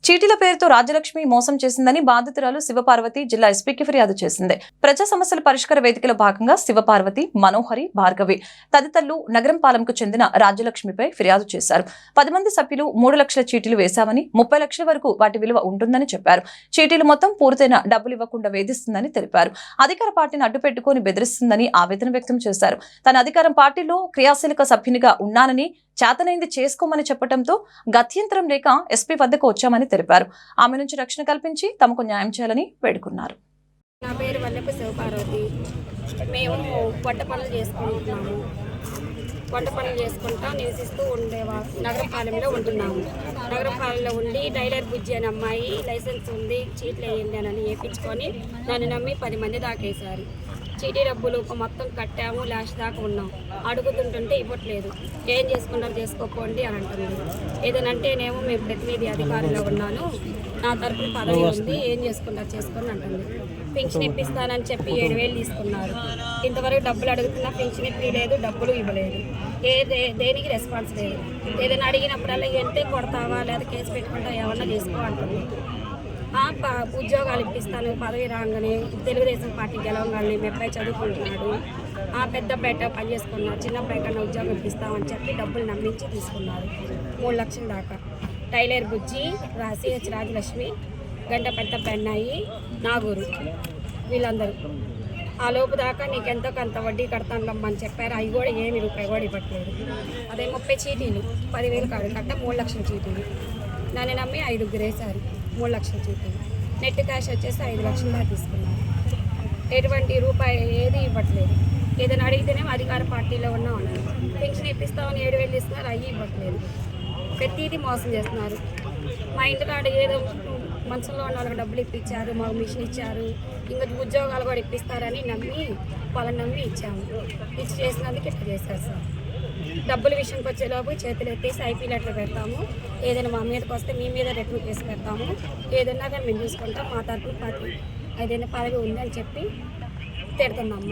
చీటీల పేరుతో రాజ్యలక్ష్మి మోసం చేసిందని బాధితురాలు శివపార్వతి జిల్లా ఎస్పీకి ఫిర్యాదు చేసింది. ప్రజా సమస్యల పరిష్కార వేదికలో భాగంగా శివపార్వతి, మనోహరి, భార్గవి తదితరులు నగరం పాలెంకు చెందిన రాజ్యలక్ష్మిపై ఫిర్యాదు చేశారు. 10 మంది సభ్యులు 3 లక్షల చీటీలు వేశామని, 30 లక్షల వరకు వాటి విలువ ఉంటుందని చెప్పారు. చీటీలు మొత్తం పూర్తయిన డబ్బులు ఇవ్వకుండా వేధిస్తుందని తెలిపారు. అధికార పార్టీని అడ్డుపెట్టుకుని బెదిరిస్తుందని ఆవేదన వ్యక్తం చేశారు. తన అధికారం పార్టీలో క్రియాశీలక సభ్యునిగా ఉన్నానని, చేతనైంది చేసుకోమని చెప్పడంతో గత్యంతరం లేక ఎస్పీ వద్దకు వచ్చామని తెలిపారు. ఆమె నుంచి రక్షణ కల్పించి తమకు న్యాయం చేయాలని వేడుకున్నారు. నా పేరు వల్లపు శివపార్వతి. మేము వంట పనులు చేసుకుంటున్నాము. వంట పనులు చేసుకుంటా నివసిస్తూ ఉండేవాళ్ళు. నగరపాలెంలో ఉంటున్నాము. నగరపాలెంలో ఉండి టైలర్ బుజ్జి అనే అమ్మాయి లైసెన్స్ ఉంది, చీట్లు వేయండి అని వేయించుకొని నన్ను నమ్మి 10 మంది దాకేశారు. చీటీ డబ్బులు మొత్తం కట్టాము, లాస్ట్ దాకా ఉన్నాం. అడుగుతుంటుంటే ఇవ్వట్లేదు. ఏం చేసుకుంటారు చేసుకోపోండి అని అంటుంది. ఏదనంటేనేమో మేము ప్రతినిధి అధికారంలో ఉన్నాను, నా తరపున పదవి ఉంది, ఏం చేసుకుంటారు చేసుకొని అంటుంది. పెన్షన్ ఇప్పిస్తానని చెప్పి 7,000 తీసుకున్నారు. ఇంతవరకు డబ్బులు అడుగుతున్నా పెన్షన్ ఇప్పలేదు, డబ్బులు ఇవ్వలేదు. దేనికి రెస్పాన్స్ లేదు. ఏదైనా అడిగినప్పుడల్లా అంటే కొడతావా లేదా కేసు పెట్టుకుంటా ఏమన్నా చేసుకో అంటుంది. ఉద్యోగాలు ఇప్పిస్తాను పదవి రాగానే, తెలుగుదేశం పార్టీ గెలవగానే మీ అబ్బాయి చదువుకుంటున్నాడు, పెద్దపేట పని చేసుకున్నారు, చిన్నపేట కన్నా ఉద్యోగం ఇప్పిస్తామని చెప్పి డబ్బులు నమ్మించి తీసుకున్నారు. 3 లక్షల దాకా. టైలర్ బుజ్జి, సిహెచ్ రాజలక్ష్మి, గంట పెద్ద పెన్నాయి, నాగూరు, వీళ్ళందరూ ఆ లోపు దాకా నీకెంతో కొంత వడ్డీ కడతాను రమ్మని చెప్పారు. అవి కూడా ఏమి రూపాయి కూడా ఇవ్వట్లేదు. అదే 30 చీటీలు 10,000 కాదు కట్ట 3 లక్షల చీటీలు. నన్ను నమ్మి 5 వేశారు. 3 లక్షల చీటీలు. నెట్ క్యాష్ వచ్చేసి 5 లక్షల దాకా తీసుకున్నారు. ఎటువంటి రూపాయి ఏది ఇవ్వట్లేదు. ఏదైనా అడిగితేనేమో అధికార పార్టీలో ఉన్నాం అన్నారు. పెన్షన్ ఇప్పిస్తామని 7,000 ఇస్తున్నారు, అవి ఇవ్వట్లేదు. ప్రతిదీ మోసం చేస్తున్నారు. మా ఇంటికాడ ఏదో మనసులో ఉన్న వాళ్ళకి డబ్బులు ఇప్పించారు, మాకు మిషన్ ఇచ్చారు, ఇంకా ఉద్యోగాలు కూడా ఇప్పిస్తారని నమ్మి వాళ్ళని నమ్మి ఇచ్చాము. ఇచ్చి చేసినందుకు ఇట్లా చేశారు సార్. డబ్బుల విషయంకి వచ్చేలోపు చేతులు ఎత్తేసి ఐపీ లెటర్ పెడతాము. ఏదైనా మా మీదకి వస్తే మీ మీద రిటర్న్ కేసు పెడతాము. ఏదైనా కానీ మేము చూసుకుంటాం. మా తరఫున ఏదైనా పదవి ఉందని చెప్పి తిడుతున్నాం.